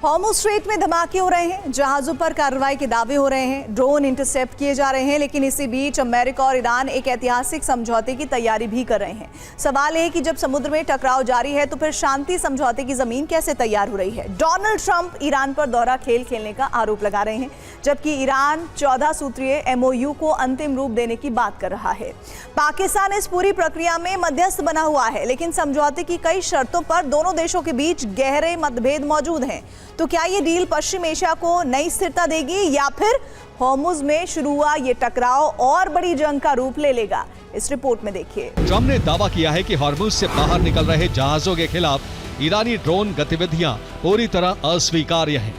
Hormuz straight में धमाके हो रहे हैं, जहाजों पर कार्रवाई के दावे हो रहे हैं, ड्रोन इंटरसेप्ट किए जा रहे हैं, लेकिन इसी बीच अमेरिका और ईरान एक ऐतिहासिक समझौते की तैयारी भी कर रहे हैं। सवाल है कि जब समुद्र में टकराव जारी है तो फिर शांति समझौते की जमीन कैसे तैयार हो रही है। डोनाल्ड ट्रंप ईरान पर दोहरा खेल खेलने का आरोप लगा रहे हैं, जबकि ईरान 14 सूत्रीय MOU को अंतिम रूप देने की बात कर रहा है। पाकिस्तान इस पूरी प्रक्रिया में मध्यस्थ बना हुआ है, लेकिन समझौते की कई शर्तों पर दोनों देशों के बीच गहरे मतभेद मौजूद हैं। तो क्या ये डील पश्चिम एशिया को नई स्थिरता देगी या फिर हॉर्मुज़ में शुरू हुआ ये टकराव और बड़ी जंग का रूप ले लेगा? इस रिपोर्ट में देखिए। ट्रंप ने दावा किया है कि हॉर्मुज़ से बाहर निकल रहे जहाजों के खिलाफ ईरानी ड्रोन गतिविधियां पूरी तरह अस्वीकार्य हैं।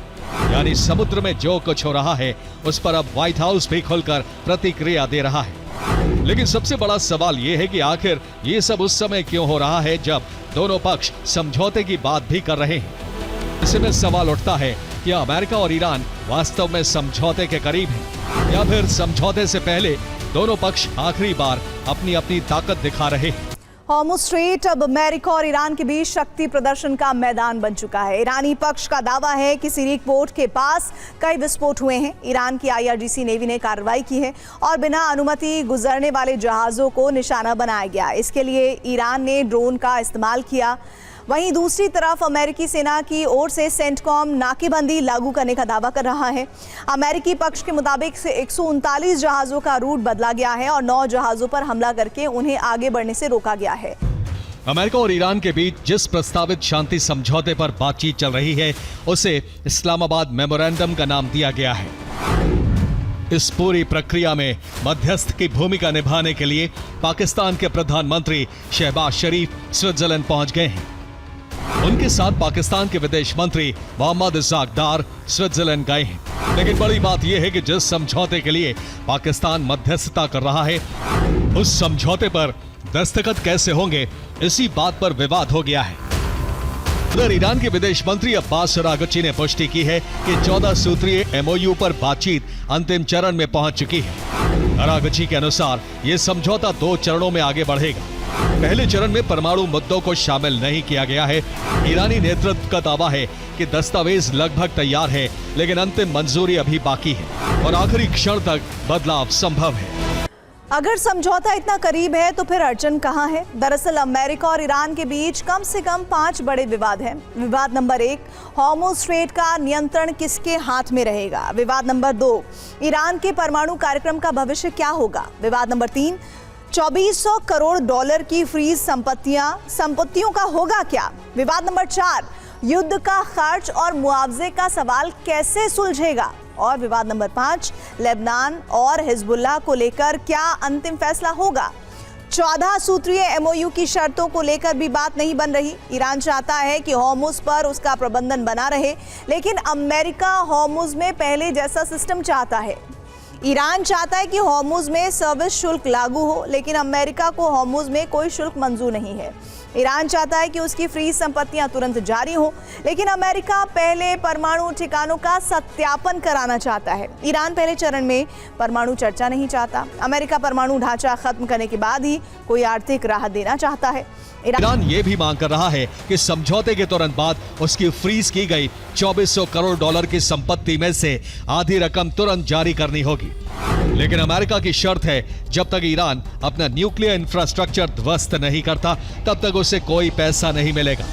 यानी समुद्र में जो कुछ हो रहा है उस पर अब व्हाइट हाउस भी खुलकर प्रतिक्रिया दे रहा है। लेकिन सबसे बड़ा सवाल ये है कि आखिर ये सब उस समय क्यों हो रहा है जब दोनों पक्ष समझौते की बात भी कर रहे हैं। ऐसे में सवाल उठता है कि अमेरिका और ईरान वास्तव में समझौते के करीब हैं या फिर समझौते से पहले दोनों पक्ष आखिरी बार अपनी अपनी ताकत दिखा रहे हैं। हॉर्मुज़ स्ट्रेट अब अमेरिका और ईरान के बीच शक्ति प्रदर्शन का मैदान बन चुका है। ईरानी पक्ष का दावा है कि सिरिक पोर्ट के पास कई विस्फोट हुए हैं। ईरान की IRGC नेवी ने कार्रवाई की है और बिना अनुमति गुजरने वाले जहाज़ों को निशाना बनाया गया। इसके लिए ईरान ने ड्रोन का इस्तेमाल किया। वहीं दूसरी तरफ अमेरिकी सेना की ओर से सेंटकॉम नाकेबंदी लागू करने का दावा कर रहा है। अमेरिकी पक्ष के मुताबिक 139 जहाज़ों का रूट बदला गया है और 9 जहाज़ों पर हमला करके उन्हें आगे बढ़ने से रोका गया है। अमेरिका और ईरान के बीच जिस प्रस्तावित शांति समझौते पर बातचीत चल रही है उसे इस्लामाबाद मेमोरेंडम का नाम दिया गया है। इस पूरी प्रक्रिया में मध्यस्थ की भूमिका निभाने के लिए पाकिस्तान के प्रधानमंत्री शहबाज शरीफ स्विट्जरलैंड पहुंच गए हैं। उनके साथ पाकिस्तान के विदेश मंत्री मोहम्मद इस्हाक डार स्विट्जरलैंड गए हैं। लेकिन बड़ी बात यह है कि जिस समझौते के लिए पाकिस्तान मध्यस्थता कर रहा है उस समझौते पर दस्तखत कैसे होंगे, इसी बात पर विवाद हो गया है। उधर ईरान के विदेश मंत्री अब्बास अरागची ने पुष्टि की है कि 14 सूत्रीय MOU पर बातचीत अंतिम चरण में पहुंच चुकी है। अरागची के अनुसार ये समझौता 2 चरणों में आगे बढ़ेगा। पहले चरण में परमाणु मुद्दों को शामिल नहीं किया गया है। ईरानी नेतृत्व का दावा है कि दस्तावेज लगभग तैयार है, लेकिन अंतिम मंजूरी अभी बाकी है और आखिरी क्षण तक बदलाव संभव है। अगर समझौता इतना करीब है तो फिर अड़चन कहां है? दरअसल अमेरिका और ईरान के बीच कम से कम 5 बड़े विवाद हैं। विवाद नंबर 1, हॉर्मुज़ स्ट्रेट का नियंत्रण किसके हाथ में रहेगा? विवाद नंबर 2, ईरान के परमाणु कार्यक्रम का भविष्य क्या होगा? विवाद नंबर 3, 2400 करोड़ डॉलर की फ्रीज संपत्तियों का होगा क्या? विवाद नंबर 4, युद्ध का खर्च और मुआवजे का सवाल कैसे सुलझेगा? और विवाद नंबर 5, लेबनान और हिजबुल्लाह को लेकर क्या अंतिम फैसला होगा? 14 सूत्रीय MOU की शर्तों को लेकर भी बात नहीं बन रही। ईरान चाहता है कि हॉर्मुज़ पर उसका प्रबंधन बना रहे, लेकिन अमेरिका हॉर्मुज़ में पहले जैसा सिस्टम चाहता है। ईरान चाहता है कि हॉर्मुज़ में सर्विस शुल्क लागू हो, लेकिन अमेरिका को हॉर्मुज़ में कोई शुल्क मंजूर नहीं है। ईरान चाहता है कि उसकी फ्रीज संपत्तियां तुरंत जारी हो, लेकिन अमेरिका पहले परमाणु ठिकानों का सत्यापन कराना चाहता है। ईरान पहले चरण में परमाणु चर्चा नहीं चाहता। अमेरिका परमाणु ढांचा खत्म करने के बाद ही कोई आर्थिक राहत देना चाहता है। ईरान ये भी मांग कर रहा है कि समझौते के तुरंत बाद उसकी फ्रीज की गई 2400 करोड़ डॉलर की संपत्ति में से आधी रकम तुरंत जारी करनी होगी। लेकिन अमेरिका की शर्त है जब तक ईरान अपना न्यूक्लियर इंफ्रास्ट्रक्चर ध्वस्त नहीं करता तब तक उसे कोई पैसा नहीं मिलेगा।